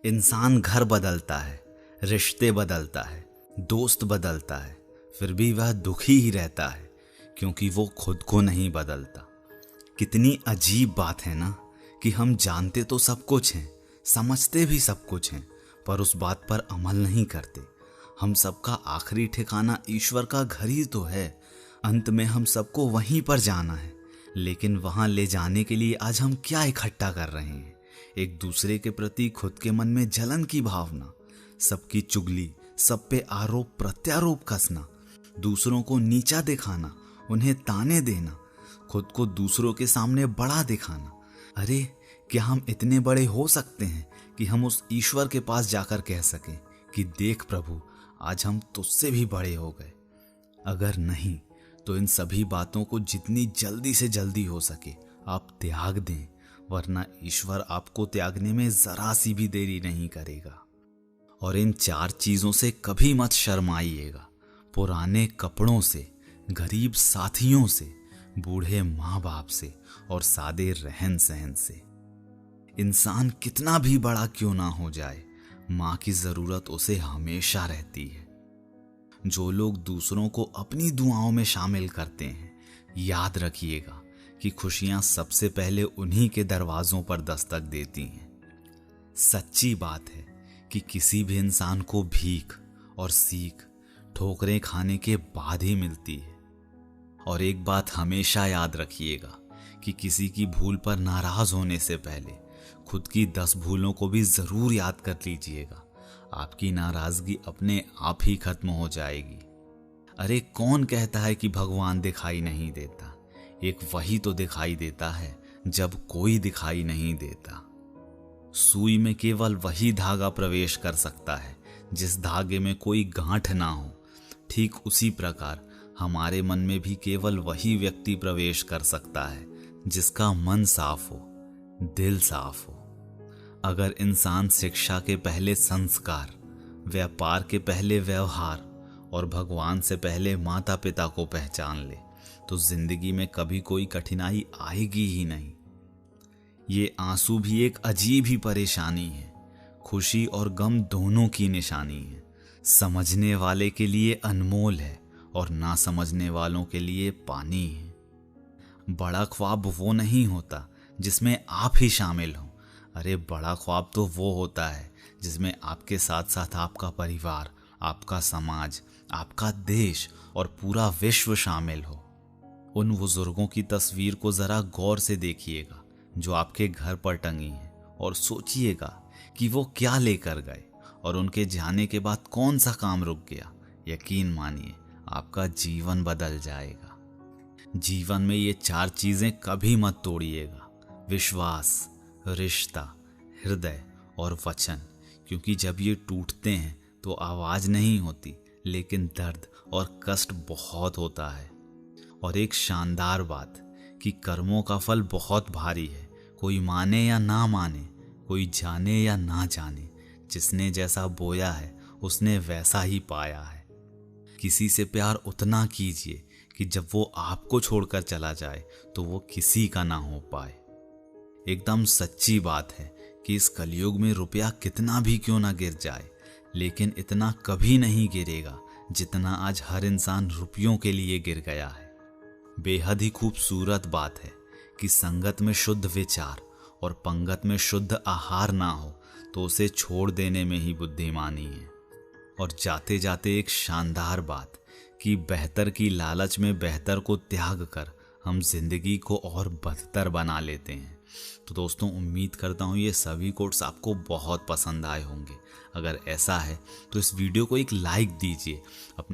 इंसान घर बदलता है, रिश्ते बदलता है, दोस्त बदलता है, फिर भी वह दुखी ही रहता है क्योंकि वो खुद को नहीं बदलता। कितनी अजीब बात है ना कि हम जानते तो सब कुछ हैं, समझते भी सब कुछ हैं, पर उस बात पर अमल नहीं करते। हम सबका आखिरी ठिकाना ईश्वर का घर ही तो है। अंत में हम सबको वहीं पर जाना है, लेकिन वहां ले जाने के लिए आज हम क्या इकट्ठा कर रहे हैं? एक दूसरे के प्रति खुद के मन में जलन की भावना, सबकी चुगली, सब पे आरोप प्रत्यारोप कसना, दूसरों को नीचा दिखाना, उन्हें ताने देना, खुद को दूसरों के सामने बड़ा दिखाना। अरे क्या हम इतने बड़े हो सकते हैं कि हम उस ईश्वर के पास जाकर कह सकें कि देख प्रभु, आज हम तुझसे भी बड़े हो गए? अगर नहीं तो इन सभी बातों को जितनी जल्दी से जल्दी हो सके आप त्याग दें, वरना ईश्वर आपको त्यागने में जरा सी भी देरी नहीं करेगा। और इन 4 चीजों से कभी मत शर्माइएगा। पुराने कपड़ों से, गरीब साथियों से, बूढ़े माँ बाप से और सादे रहन सहन से। इंसान कितना भी बड़ा क्यों ना हो जाए, माँ की जरूरत उसे हमेशा रहती है। जो लोग दूसरों को अपनी दुआओं में शामिल करते हैं, याद रखिएगा कि खुशियां सबसे पहले उन्हीं के दरवाजों पर दस्तक देती हैं। सच्ची बात है कि किसी भी इंसान को भीख और सीख ठोकरें खाने के बाद ही मिलती है। और एक बात हमेशा याद रखिएगा कि किसी की भूल पर नाराज होने से पहले खुद की 10 भूलों को भी जरूर याद कर लीजिएगा। आपकी नाराजगी अपने आप ही खत्म हो जाएगी। अरे कौन कहता है कि भगवान दिखाई नहीं देता? एक वही तो दिखाई देता है जब कोई दिखाई नहीं देता। सुई में केवल वही धागा प्रवेश कर सकता है जिस धागे में कोई गांठ ना हो। ठीक उसी प्रकार हमारे मन में भी केवल वही व्यक्ति प्रवेश कर सकता है जिसका मन साफ हो, दिल साफ हो। अगर इंसान शिक्षा के पहले संस्कार, व्यापार के पहले व्यवहार और भगवान से पहले माता पिता को पहचान ले तो जिंदगी में कभी कोई कठिनाई आएगी ही नहीं। ये आंसू भी एक अजीब ही परेशानी है, खुशी और गम दोनों की निशानी है। समझने वाले के लिए अनमोल है और ना समझने वालों के लिए पानी है। बड़ा ख्वाब वो नहीं होता जिसमें आप ही शामिल हो। अरे बड़ा ख्वाब तो वो होता है जिसमें आपके साथ साथ आपका परिवार, आपका समाज, आपका देश और पूरा विश्व शामिल हो। उन बुजुर्गों की तस्वीर को जरा गौर से देखिएगा जो आपके घर पर टंगी है, और सोचिएगा कि वो क्या लेकर गए और उनके जाने के बाद कौन सा काम रुक गया। यकीन मानिए आपका जीवन बदल जाएगा। जीवन में ये 4 चीजें कभी मत तोड़िएगा: विश्वास, रिश्ता, हृदय और वचन। क्योंकि जब ये टूटते हैं तो आवाज नहीं होती, लेकिन दर्द और कष्ट बहुत होता है। और एक शानदार बात कि कर्मों का फल बहुत भारी है। कोई माने या ना माने, कोई जाने या ना जाने, जिसने जैसा बोया है उसने वैसा ही पाया है। किसी से प्यार उतना कीजिए कि जब वो आपको छोड़कर चला जाए तो वो किसी का ना हो पाए। एकदम सच्ची बात है कि इस कलयुग में रुपया कितना भी क्यों ना गिर जाए, लेकिन इतना कभी नहीं गिरेगा जितना आज हर इंसान रुपयों के लिए गिर गया है। बेहद ही खूबसूरत बात है कि संगत में शुद्ध विचार और पंगत में शुद्ध आहार ना हो तो उसे छोड़ देने में ही बुद्धिमानी है। और जाते जाते एक शानदार बात कि बेहतर की लालच में बेहतर को त्याग कर हम जिंदगी को और बदतर बना लेते हैं। तो दोस्तों, उम्मीद करता हूँ ये सभी कोट्स आपको बहुत पसंद आए होंगे। अगर ऐसा है तो इस वीडियो को एक लाइक दीजिए।